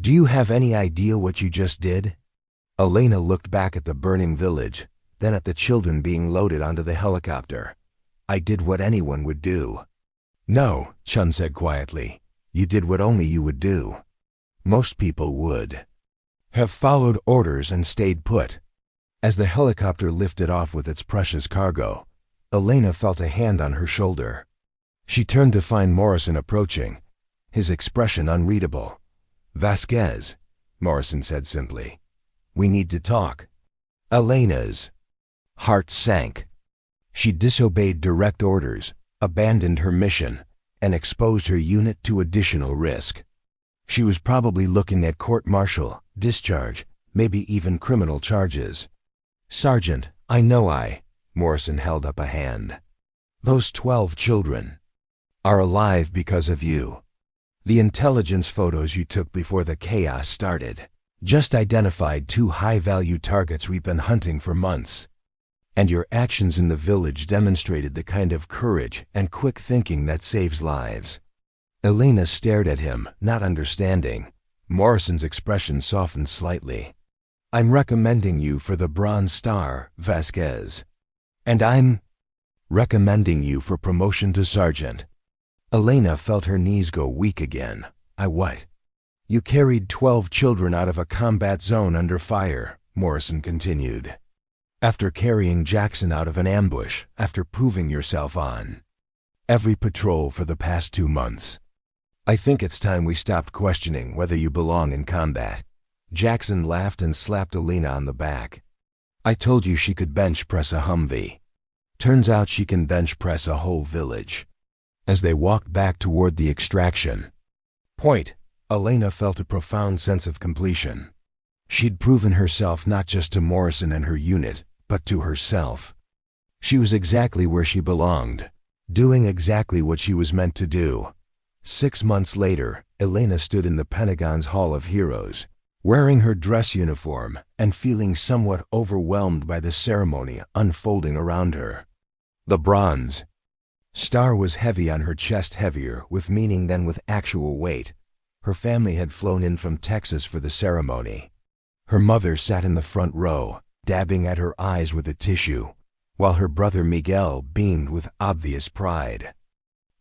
"Do you have any idea what you just did?" Elena looked back at the burning village, then at the children being loaded onto the helicopter. I did what anyone would do. No, Chun said quietly. You did what only you would do. Most people would have followed orders and stayed put. As the helicopter lifted off with its precious cargo, Elena felt a hand on her shoulder. She turned to find Morrison approaching, his expression unreadable. Vasquez, Morrison said simply. We need to talk. Elena's heart sank. She disobeyed direct orders, abandoned her mission, and exposed her unit to additional risk. She was probably looking at court-martial, discharge, maybe even criminal charges. Sergeant, I know Morrison held up a hand. Those 12 children are alive because of you. The intelligence photos you took before the chaos started just identified 2 high-value targets we've been hunting for months. And your actions in the village demonstrated the kind of courage and quick thinking that saves lives. Elena stared at him, not understanding. Morrison's expression softened slightly. I'm recommending you for the Bronze Star, Vasquez. And I'm recommending you for promotion to sergeant. Elena felt her knees go weak again. What? You carried 12 children out of a combat zone under fire, Morrison continued. After carrying Jackson out of an ambush, after proving yourself on every patrol for the past 2 months. I think it's time we stopped questioning whether you belong in combat. Jackson laughed and slapped Elena on the back. I told you she could bench press a Humvee. Turns out she can bench press a whole village. As they walked back toward the extraction point, Elena felt a profound sense of completion. She'd proven herself not just to Morrison and her unit, but to herself. She was exactly where she belonged, doing exactly what she was meant to do. 6 months later, Elena stood in the Pentagon's Hall of Heroes, wearing her dress uniform and feeling somewhat overwhelmed by the ceremony unfolding around her. The Bronze Star was heavy on her chest, heavier with meaning than with actual weight. Her family had flown in from Texas for the ceremony. Her mother sat in the front row, dabbing at her eyes with a tissue, while her brother Miguel beamed with obvious pride.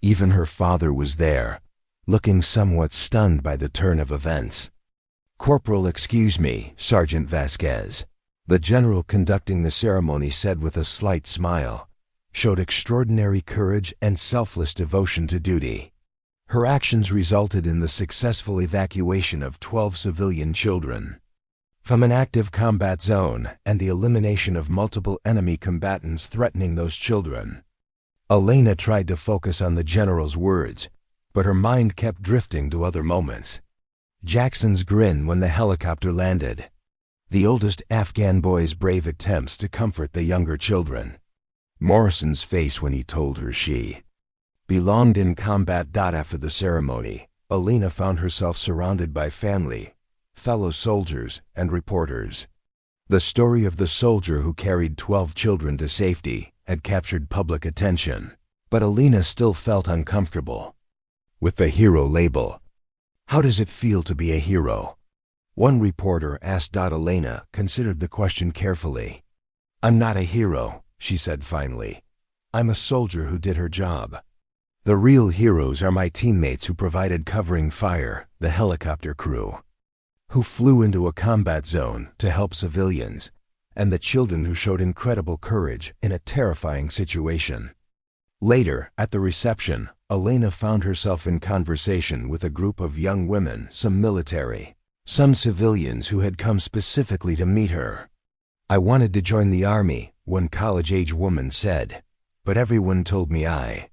Even her father was there, looking somewhat stunned by the turn of events. Corporal, excuse me, Sergeant Vasquez, the general conducting the ceremony said with a slight smile, showed extraordinary courage and selfless devotion to duty. Her actions resulted in the successful evacuation of 12 civilian children from an active combat zone and the elimination of multiple enemy combatants threatening those children. Elena tried to focus on the general's words, but her mind kept drifting to other moments. Jackson's grin when the helicopter landed. The oldest Afghan boy's brave attempts to comfort the younger children. Morrison's face when he told her she belonged in combat. After the ceremony, Elena found herself surrounded by family, fellow soldiers, and reporters. The story of the soldier who carried 12 children to safety had captured public attention, but Elena still felt uncomfortable with the hero label. How does it feel to be a hero? One reporter asked. Elena considered the question carefully. I'm not a hero, she said finally. I'm a soldier who did her job. The real heroes are my teammates who provided covering fire, the helicopter crew, who flew into a combat zone to help civilians, and the children who showed incredible courage in a terrifying situation. Later, at the reception, Elena found herself in conversation with a group of young women, some military, some civilians who had come specifically to meet her. I wanted to join the army, one college-age woman said, but everyone told me I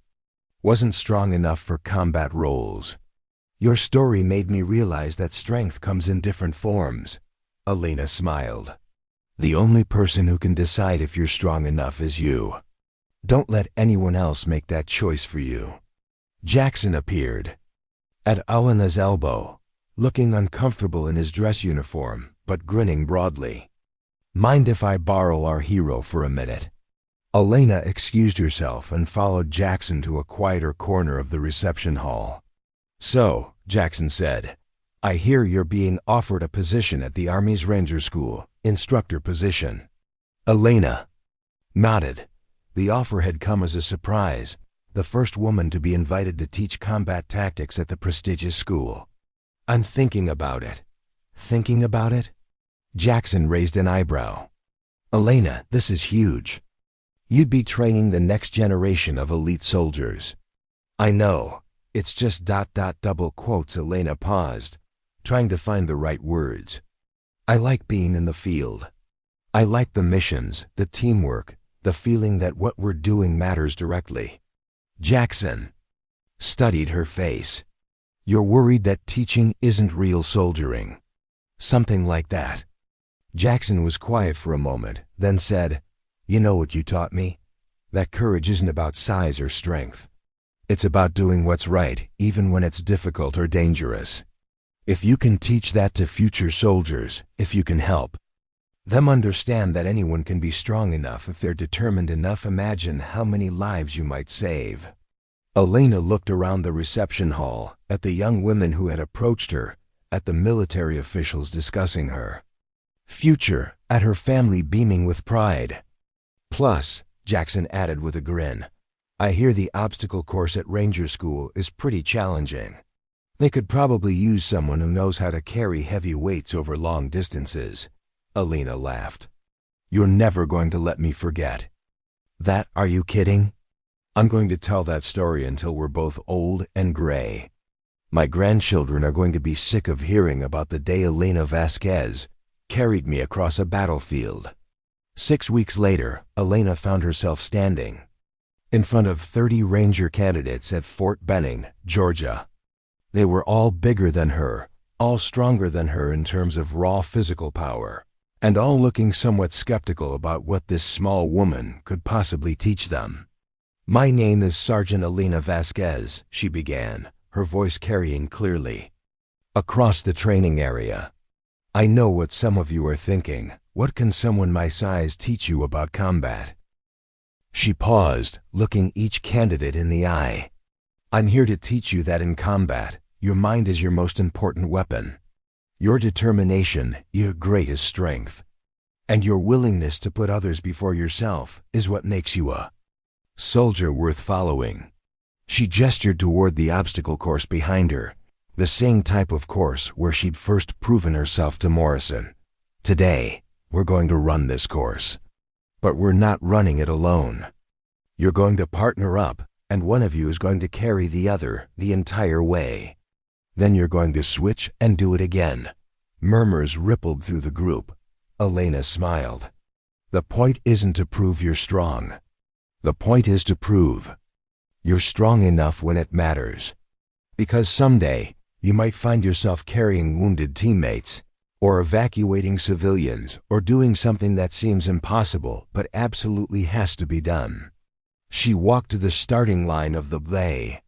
wasn't strong enough for combat roles. Your story made me realize that strength comes in different forms. Elena smiled. The only person who can decide if you're strong enough is you. Don't let anyone else make that choice for you. Jackson appeared at Elena's elbow, looking uncomfortable in his dress uniform, but grinning broadly. Mind if I borrow our hero for a minute? Elena excused herself and followed Jackson to a quieter corner of the reception hall. So, Jackson said, I hear you're being offered a position at the Army's Ranger School, instructor position. Elena, nodded. The offer had come as a surprise, the first woman to be invited to teach combat tactics at the prestigious school. I'm thinking about it. Thinking about it? Jackson raised an eyebrow. Elena, this is huge. You'd be training the next generation of elite soldiers. I know. It's just ... double quotes. Elena paused, trying to find the right words. I like being in the field. I like the missions, the teamwork, the feeling that what we're doing matters directly. Jackson studied her face. You're worried that teaching isn't real soldiering. Something like that. Jackson was quiet for a moment, then said, You know what you taught me? That courage isn't about size or strength. It's about doing what's right, even when it's difficult or dangerous. If you can teach that to future soldiers, if you can help them understand that anyone can be strong enough if they're determined enough, imagine how many lives you might save. Elena looked around the reception hall, at the young women who had approached her, at the military officials discussing her future, at her family beaming with pride. Plus, Jackson added with a grin, I hear the obstacle course at Ranger School is pretty challenging. They could probably use someone who knows how to carry heavy weights over long distances. Elena laughed. You're never going to let me forget that, are you kidding? I'm going to tell that story until we're both old and gray. My grandchildren are going to be sick of hearing about the day Elena Vasquez carried me across a battlefield. 6 weeks later, Elena found herself standing in front of 30 Ranger candidates at Fort Benning, Georgia. They were all bigger than her, all stronger than her in terms of raw physical power, and all looking somewhat skeptical about what this small woman could possibly teach them. My name is Sergeant Elena Vasquez, she began, her voice carrying clearly across the training area. I know what some of you are thinking. What can someone my size teach you about combat? She paused, looking each candidate in the eye. I'm here to teach you that in combat, your mind is your most important weapon. Your determination, your greatest strength. And your willingness to put others before yourself is what makes you a soldier worth following. She gestured toward the obstacle course behind her, the same type of course where she'd first proven herself to Morrison. Today, we're going to run this course. But we're not running it alone. You're going to partner up, and one of you is going to carry the other the entire way. Then you're going to switch and do it again. Murmurs rippled through the group. Elena smiled. The point isn't to prove you're strong. The point is to prove you're strong enough when it matters. Because someday, you might find yourself carrying wounded teammates, or evacuating civilians, or doing something that seems impossible but absolutely has to be done. She walked to the starting line of the play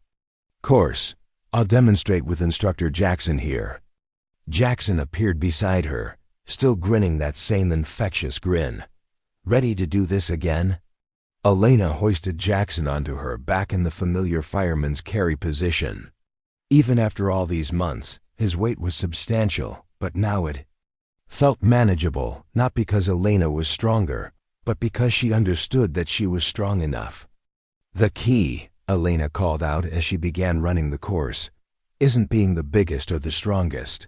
course. I'll demonstrate with Instructor Jackson here. Jackson appeared beside her, still grinning that same infectious grin. Ready to do this again? Elena hoisted Jackson onto her back in the familiar fireman's carry position. Even after all these months, his weight was substantial, but now it felt manageable, not because Elena was stronger, but because she understood that she was strong enough. The key, Elena called out as she began running the course, isn't being the biggest or the strongest.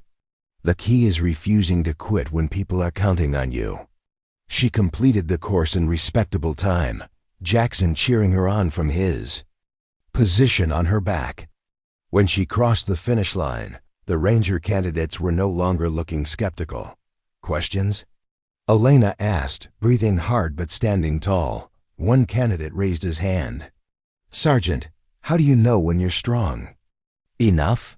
The key is refusing to quit when people are counting on you. She completed the course in respectable time, Jackson cheering her on from his position on her back. When she crossed the finish line, the Ranger candidates were no longer looking skeptical. Questions? Elena asked, breathing hard but standing tall. One candidate raised his hand. Sergeant, how do you know when you're strong? Enough?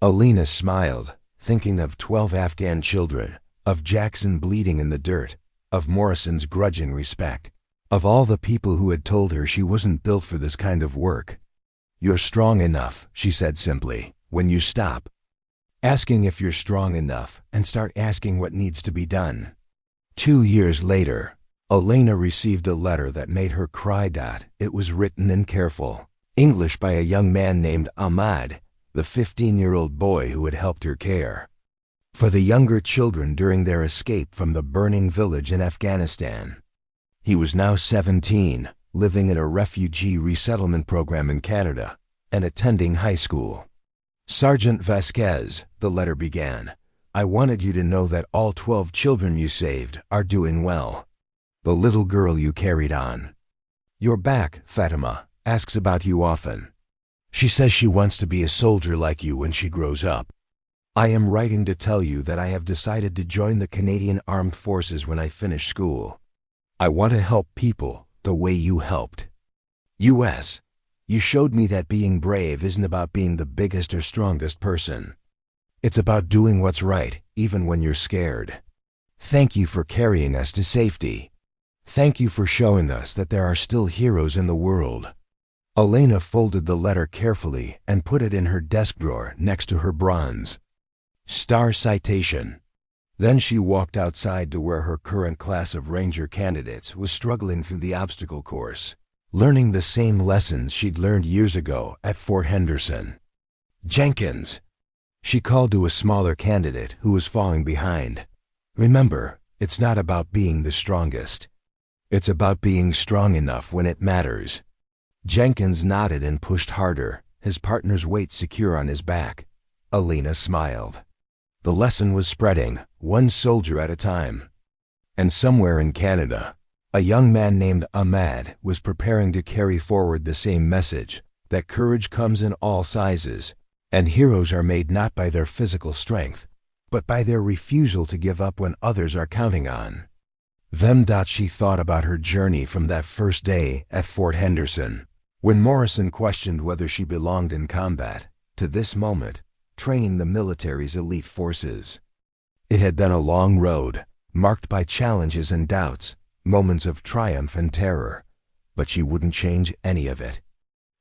Elena smiled, thinking of 12 Afghan children, of Jackson bleeding in the dirt, of Morrison's grudging respect, of all the people who had told her she wasn't built for this kind of work. You're strong enough, she said simply, when you stop asking if you're strong enough and start asking what needs to be done. 2 years later, Elena received a letter that made her cry. It was written in careful English by a young man named Ahmad, the 15-year-old boy who had helped her care for the younger children during their escape from the burning village in Afghanistan. He was now 17, living in a refugee resettlement program in Canada, and attending high school. Sergeant Vasquez, the letter began, I wanted you to know that all 12 children you saved are doing well. The little girl you carried on your back, Fatima, asks about you often. She says she wants to be a soldier like you when she grows up. I am writing to tell you that I have decided to join the Canadian Armed Forces when I finish school. I want to help people the way you helped. U.S. You showed me that being brave isn't about being the biggest or strongest person. It's about doing what's right, even when you're scared. Thank you for carrying us to safety. Thank you for showing us that there are still heroes in the world. Elena folded the letter carefully and put it in her desk drawer next to her bronze star citation. Then she walked outside to where her current class of Ranger candidates was struggling through the obstacle course, learning the same lessons she'd learned years ago at Fort Henderson. Jenkins, she called to a smaller candidate who was falling behind. Remember, it's not about being the strongest. It's about being strong enough when it matters. Jenkins nodded and pushed harder, his partner's weight secure on his back. Elena smiled. The lesson was spreading, one soldier at a time. And somewhere in Canada, a young man named Ahmad was preparing to carry forward the same message, that courage comes in all sizes, and heroes are made not by their physical strength, but by their refusal to give up when others are counting on them. She thought about her journey from that first day at Fort Henderson, when Morrison questioned whether she belonged in combat, to this moment, training the military's elite forces. It had been a long road, marked by challenges and doubts, moments of triumph and terror, but she wouldn't change any of it.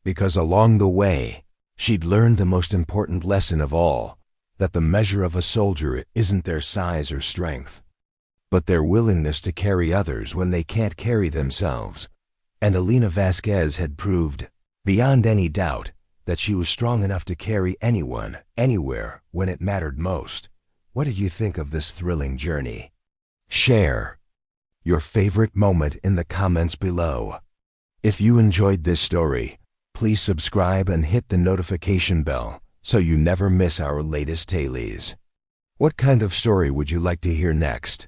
Because along the way, she'd learned the most important lesson of all, that the measure of a soldier isn't their size or strength, but their willingness to carry others when they can't carry themselves. And Elena Vasquez had proved, beyond any doubt, that she was strong enough to carry anyone, anywhere, when it mattered most. What did you think of this thrilling journey? Share your favorite moment in the comments below. If you enjoyed this story, please subscribe and hit the notification bell so you never miss our latest tailies. What kind of story would you like to hear next?